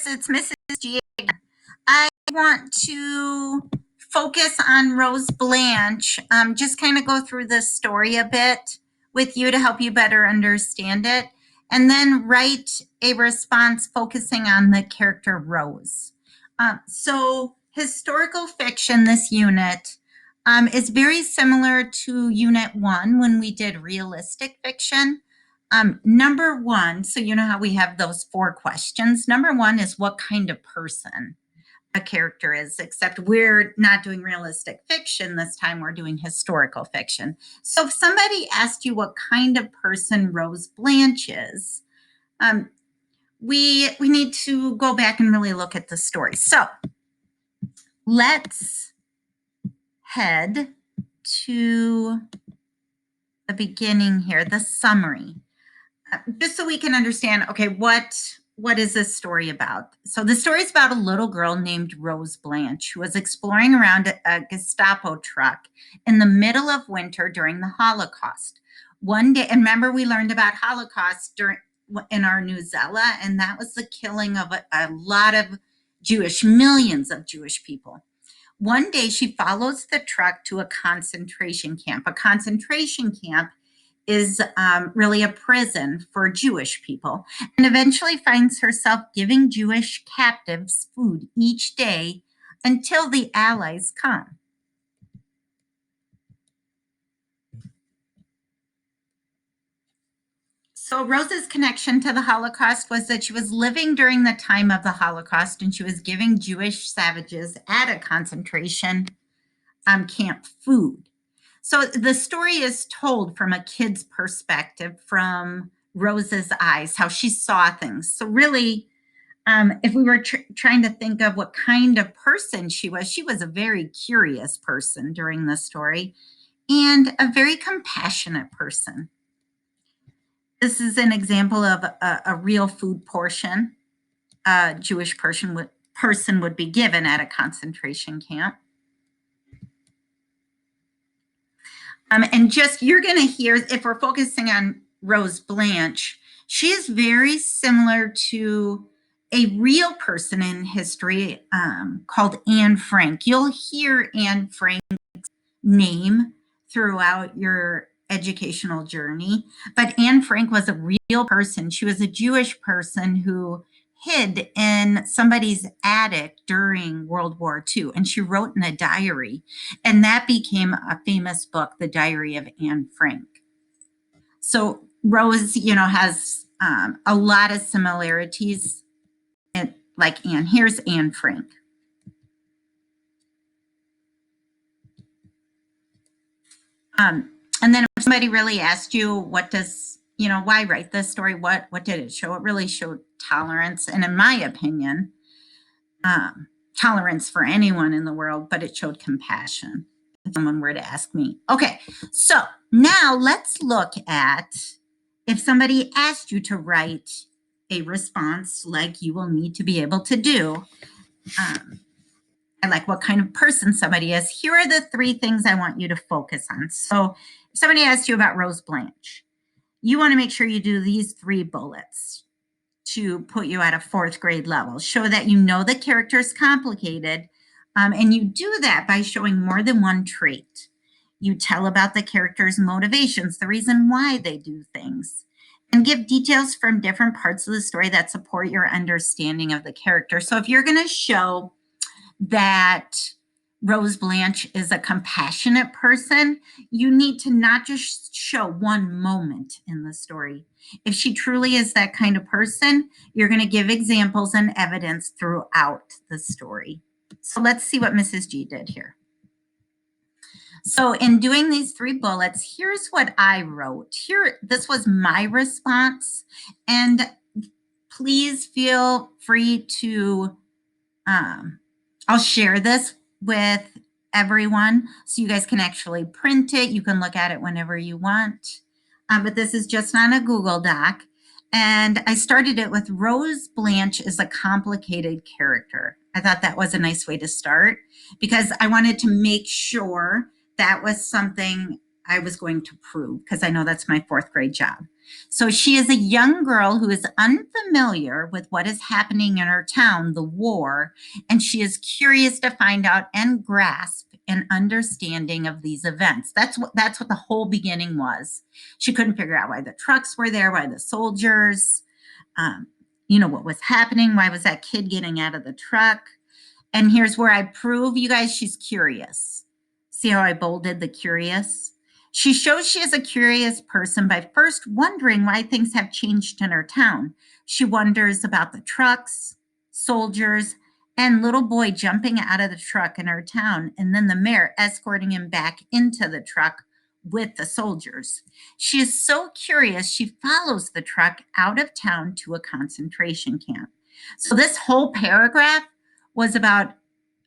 it's Mrs. G again. I want to focus on Rose Blanche, just kind of go through the story a bit with you to help you better understand it, and then write a response focusing on the character Rose. So historical fiction, this unit, is very similar to Unit 1 when we did realistic fiction. Number one, so you know how we have those 4 questions. Number one is what kind of person a character is, except we're not doing realistic fiction this time, we're doing historical fiction. So if somebody asked you what kind of person Rose Blanche is, we need to go back and really look at the story. So let's head to the beginning here, the summary. Just so we can understand, okay, what is this story about? So the story is about a little girl named Rose Blanche who was exploring around a Gestapo truck in the middle of winter during the Holocaust. One day, and remember we learned about Holocaust in our newsella, and that was the killing of a lot of millions of Jewish people. One day she follows the truck to a concentration camp. A concentration camp is really a prison for Jewish people, and eventually finds herself giving Jewish captives food each day until the Allies come. So Rose's connection to the Holocaust was that she was living during the time of the Holocaust, and she was giving Jewish savages at a concentration camp food. So the story is told from a kid's perspective, from Rose's eyes, how she saw things. So really, if we were trying to think of what kind of person she was a very curious person during the story and a very compassionate person. This is an example of a real food portion a Jewish person would be given at a concentration camp. And just, you're going to hear, if we're focusing on Rose Blanche, she is very similar to a real person in history called Anne Frank. You'll hear Anne Frank's name throughout your educational journey, but Anne Frank was a real person. She was a Jewish person who hid in somebody's attic during World War II, and she wrote in a diary, and that became a famous book, The Diary of Anne Frank. So Rose, has a lot of similarities, like Anne. Here's Anne Frank. And then if somebody really asked you, what does, why write this story? What did it show? It really showed tolerance. And in my opinion, tolerance for anyone in the world, but it showed compassion, if someone were to ask me. Okay, so now let's look at if somebody asked you to write a response like you will need to be able to do. I like what kind of person somebody is. Here are the 3 things I want you to focus on. So if somebody asks you about Rose Blanche, you want to make sure you do these 3 bullets to put you at a 4th grade level. Show that you know the character is complicated, and you do that by showing more than one trait. You tell about the character's motivations, the reason why they do things, and give details from different parts of the story that support your understanding of the character. So if you're going to show that Rose Blanche is a compassionate person, you need to not just show one moment in the story. If she truly is that kind of person, you're going to give examples and evidence throughout the story. So let's see what Mrs. G did here. So in doing these 3 bullets, here's what I wrote. This was my response, and please feel free to I'll share this with everyone so you guys can actually print it. You can look at it whenever you want. But this is just on a Google Doc. And I started it with Rose Blanche is a complicated character. I thought that was a nice way to start because I wanted to make sure that was something I was going to prove, because I know that's my fourth grade job. So she is a young girl who is unfamiliar with what is happening in her town, the war, and she is curious to find out and grasp an understanding of these events. That's what the whole beginning was. She couldn't figure out why the trucks were there, why the soldiers, um, what was happening, why was that kid getting out of the truck? And here's where I prove you guys she's curious. See how I bolded the curious? She shows she is a curious person by first wondering why things have changed in her town. She wonders about the trucks, soldiers, and little boy jumping out of the truck in her town, and then the mayor escorting him back into the truck with the soldiers. She is so curious, she follows the truck out of town to a concentration camp. So this whole paragraph was about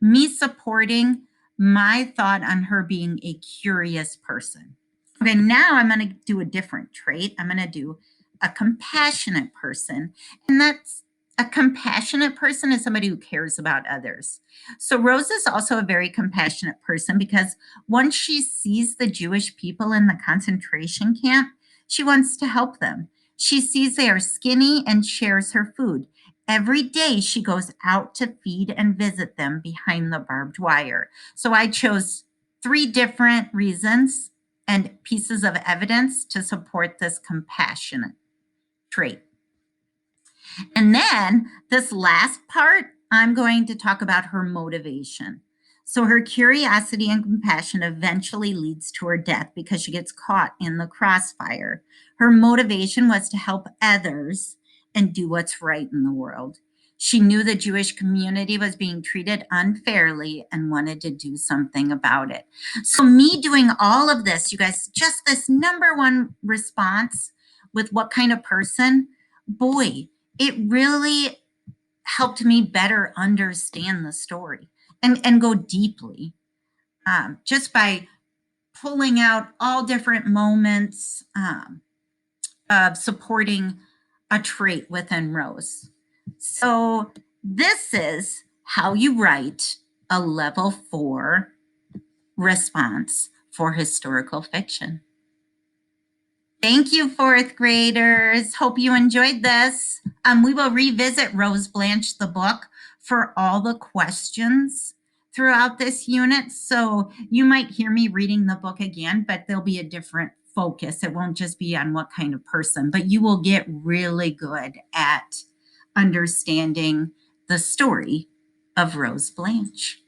me supporting my thought on her being a curious person. Okay, now I'm going to do a different trait. I'm going to do a compassionate person. And that's a compassionate person is somebody who cares about others. So Rose is also a very compassionate person because once she sees the Jewish people in the concentration camp, she wants to help them. She sees they are skinny and shares her food. Every day she goes out to feed and visit them behind the barbed wire. So I chose 3 different reasons and pieces of evidence to support this compassionate trait. And then this last part, I'm going to talk about her motivation. So her curiosity and compassion eventually leads to her death because she gets caught in the crossfire. Her motivation was to help others and do what's right in the world. She knew the Jewish community was being treated unfairly and wanted to do something about it. So me doing all of this, you guys, just this number one response with what kind of person, boy, it really helped me better understand the story and go deeply, just by pulling out all different moments of supporting a trait within Rose. So this is how you write a level 4 response for historical fiction. Thank you, fourth graders. Hope you enjoyed this. We will revisit Rose Blanche, the book, for all the questions throughout this unit. So you might hear me reading the book again, but there'll be a different focus. It won't just be on what kind of person, but you will get really good at understanding the story of Rose Blanche.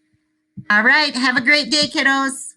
All right. Have a great day, kiddos.